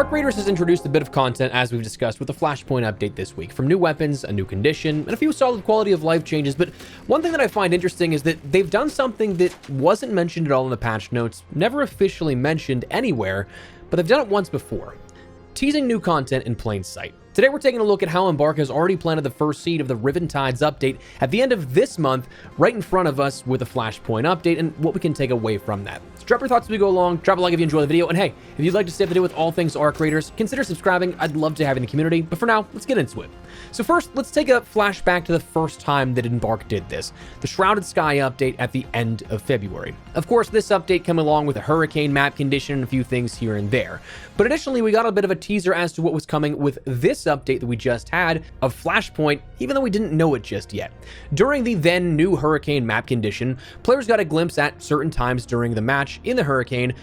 Arc Raiders has introduced a bit of content, as we've discussed, with the Flashpoint update this week, from new weapons, a new condition, and a few solid quality of life changes. But one thing that I find interesting is that they've done something that wasn't mentioned at all in the patch notes, never officially mentioned anywhere, but they've done it once before. Teasing new content in plain sight. Today we're taking a look at how Embark has already planted the first seed of the Riven Tides update at the end of this month, right in front of us with a Flashpoint update, and what we can take away from that. So drop your thoughts as we go along, drop a like if you enjoy the video, and hey, if you'd like to stay up to date with all things Arc Raiders, consider subscribing. I'd love to have you in the community, but for now, let's get into it. So first, let's take a flashback to the first time that Embark did this, the Shrouded Sky update at the end of February. Of course, this update came along with a hurricane map condition and a few things here and there. But additionally, we got a bit of a teaser as to what was coming with this update that we just had of Flashpoint, even though we didn't know it just yet. During the then new hurricane map condition, players got a glimpse at certain times during the match in the hurricane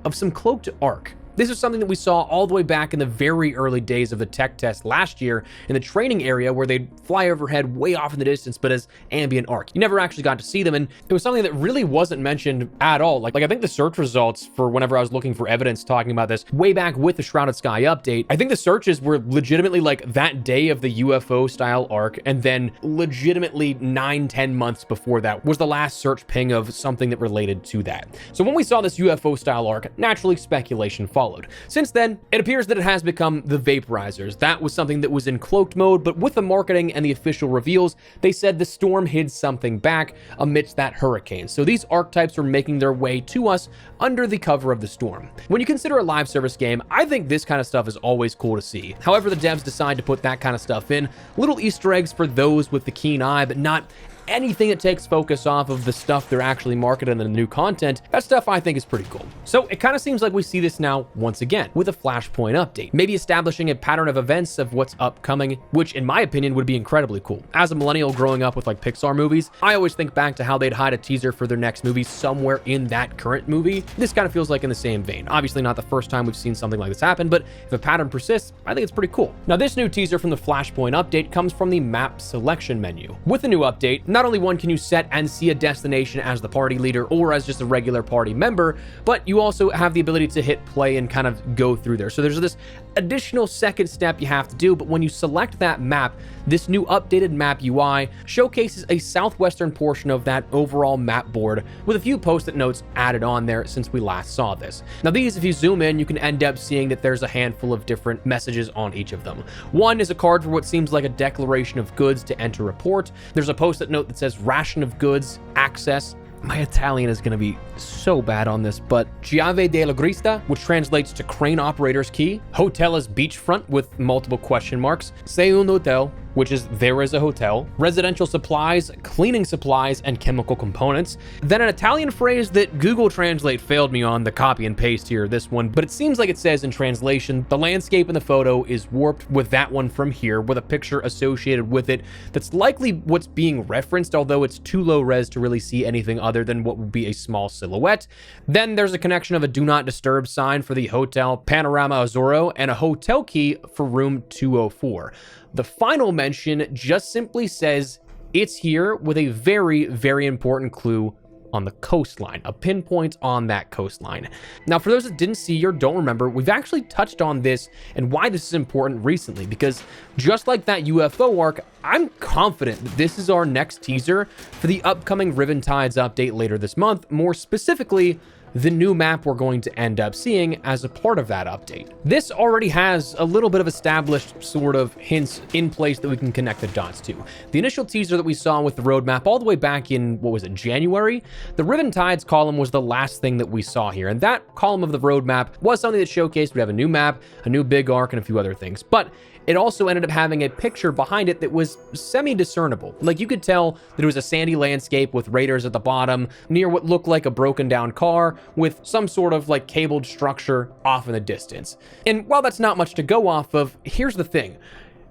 of some cloaked Arc. This is something that we saw all the way back in the very early days of the tech test last year in the training area, where they'd fly overhead way off in the distance, but as ambient Arc. You never actually got to see them, and it was something that really wasn't mentioned at all. Like I think the search results for whenever I was looking for evidence talking about this way back with the Shrouded Sky update, I think the searches were legitimately like that day of the UFO style Arc, and then legitimately 9-10 months before that was the last search ping of something that related to that. So when we saw this UFO style Arc, naturally speculation followed. Since then, it appears that it has become the Vaporizers. That was something that was in cloaked mode, but with the marketing and the official reveals, they said the storm hid something back amidst that hurricane. So these archetypes are making their way to us under the cover of the storm. When you consider a live service game, I think this kind of stuff is always cool to see. However, the devs decide to put that kind of stuff in, little Easter eggs for those with the keen eye, but not anything that takes focus off of the stuff they're actually marketing in the new content. That stuff I think is pretty cool. So it kind of seems like we see this now once again with a Flashpoint update, maybe establishing a pattern of events of what's upcoming, which in my opinion would be incredibly cool. As a millennial growing up with like Pixar movies, I always think back to how they'd hide a teaser for their next movie somewhere in that current movie. This kind of feels like in the same vein. Obviously not the first time we've seen something like this happen, but if a pattern persists, I think it's pretty cool. Now this new teaser from the Flashpoint update comes from the map selection menu. With the new update, not only one can you set and see a destination as the party leader or as just a regular party member, but you also have the ability to hit play and kind of go through there. So there's this additional second step you have to do, but when you select that map, this new updated map UI showcases a southwestern portion of that overall map board with a few post-it notes added on there since we last saw this. Now these, if you zoom in, you can end up seeing that there's a handful of different messages on each of them. One is a card for what seems like a declaration of goods to enter a port. There's a post-it note that says ration of goods, access. My Italian is going to be so bad on this, but Chiave della Grista, which translates to crane operator's key. Hotel is beachfront with multiple question marks. Sei un hotel, which is there is a hotel. Residential supplies, cleaning supplies, and chemical components. Then an Italian phrase that Google Translate failed me on the copy and paste here, this one, but it seems like it says in translation, the landscape in the photo is warped with that one from here, with a picture associated with it that's likely what's being referenced, although it's too low res to really see anything other than what would be a small silhouette. Then there's a connection of a do not disturb sign for the Hotel Panorama Azzurro and a hotel key for room 204. The final mention just simply says it's here, with a very, very important clue on the coastline, a pinpoint on that coastline. Now, for those that didn't see or don't remember, we've actually touched on this and why this is important recently, because just like that UFO arc, I'm confident that this is our next teaser for the upcoming Riven Tides update later this month, more specifically, the new map we're going to end up seeing as a part of that update. This already has a little bit of established sort of hints in place that we can connect the dots to. The initial teaser that we saw with the roadmap all the way back in, what was it, January? The Riven Tides column was the last thing that we saw here, and that column of the roadmap was something that showcased we have a new map, a new big arc, and a few other things. But it also ended up having a picture behind it that was semi-discernible. Like, you could tell that it was a sandy landscape with raiders at the bottom, near what looked like a broken down car, with some sort of like cabled structure off in the distance. And while that's not much to go off of, here's the thing.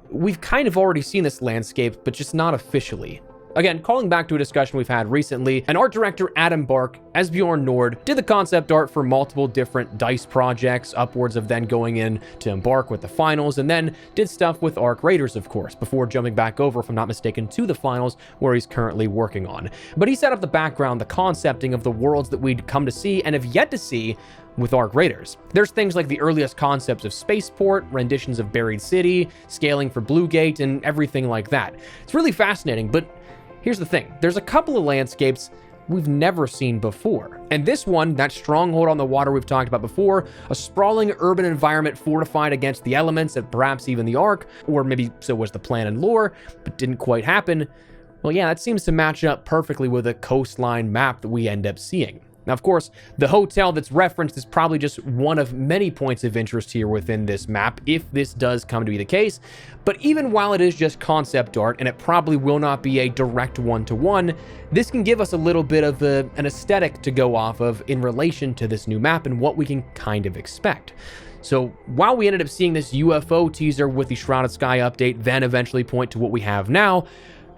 We've kind of already seen this landscape, but just not officially. Again, calling back to a discussion we've had recently, and art director at Embark, Esbjorn Nord, did the concept art for multiple different DICE projects, upwards of then going in to Embark with the finals, and then did stuff with Arc Raiders, of course, before jumping back over, if I'm not mistaken, to the finals, where he's currently working on. But he set up the background, the concepting of the worlds that we'd come to see and have yet to see with Arc Raiders. There's things like the earliest concepts of Spaceport, renditions of Buried City, scaling for Blue Gate, and everything like that. It's really fascinating, but here's the thing. There's a couple of landscapes we've never seen before. And this one, that stronghold on the water we've talked about before, a sprawling urban environment fortified against the elements and perhaps even the Ark, or maybe so was the plan and lore, but didn't quite happen. Well, yeah, that seems to match up perfectly with a coastline map that we end up seeing. Now, of course, the hotel that's referenced is probably just one of many points of interest here within this map, if this does come to be the case. But even while it is just concept art, and it probably will not be a direct one-to-one, this can give us a little bit of an aesthetic to go off of in relation to this new map and what we can kind of expect. So while we ended up seeing this UFO teaser with the Shrouded Sky update, then eventually point to what we have now,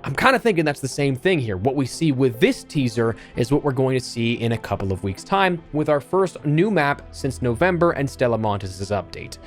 I'm kind of thinking that's the same thing here. What we see with this teaser is what we're going to see in a couple of weeks' time with our first new map since November and Stella Montes' update.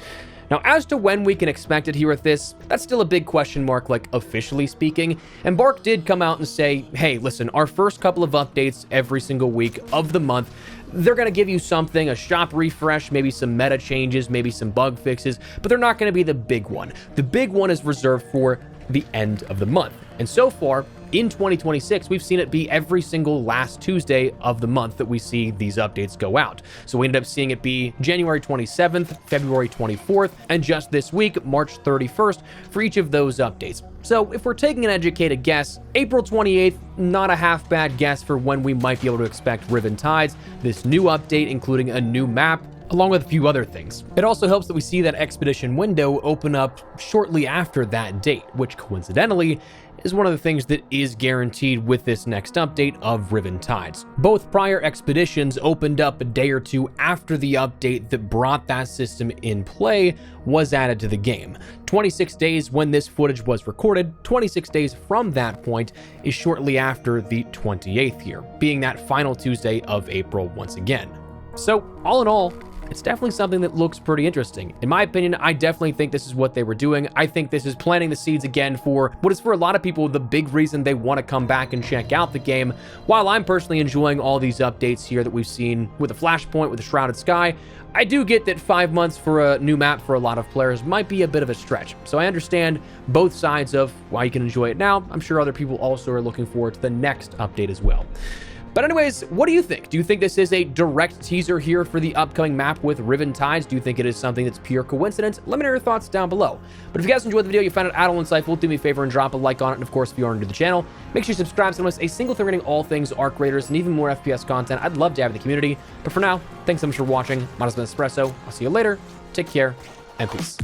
Now, as to when we can expect it here with this, that's still a big question mark, like officially speaking. Embark did come out and say, hey, listen, our first couple of updates every single week of the month, they're going to give you something, a shop refresh, maybe some meta changes, maybe some bug fixes, but they're not going to be the big one. The big one is reserved for the end of the month. And so far, in 2026, we've seen it be every single last Tuesday of the month that we see these updates go out. So we ended up seeing it be January 27th, February 24th, and just this week, March 31st, for each of those updates. So if we're taking an educated guess, April 28th, not a half bad guess for when we might be able to expect Riven Tides, this new update including a new map, along with a few other things. It also helps that we see that expedition window open up shortly after that date, which coincidentally is one of the things that is guaranteed with this next update of Riven Tides. Both prior expeditions opened up a day or two after the update that brought that system in play was added to the game. 26 days when this footage was recorded, 26 days from that point is shortly after the 28th here, being that final Tuesday of April once again. So all in all, it's definitely something that looks pretty interesting. In my opinion, I definitely think this is what they were doing. I think this is planting the seeds again for what is for a lot of people the big reason they want to come back and check out the game. While I'm personally enjoying all these updates here that we've seen with the Flashpoint, with the Shrouded Sky, I do get that 5 months for a new map for a lot of players might be a bit of a stretch. So I understand both sides of why you can enjoy it now. I'm sure other people also are looking forward to the next update as well. But anyways, what do you think? Do you think this is a direct teaser here for the upcoming map with Riven Tides? Do you think it is something that's pure coincidence? Let me know your thoughts down below. But if you guys enjoyed the video, you found it at all insightful, do me a favor and drop a like on it. And of course, if you are new to the channel, make sure you subscribe so you don't miss a single thing regarding all things Arc Raiders and even more FPS content. I'd love to have in the community. But for now, thanks so much for watching. My name has been Espresso. I'll see you later. Take care and peace.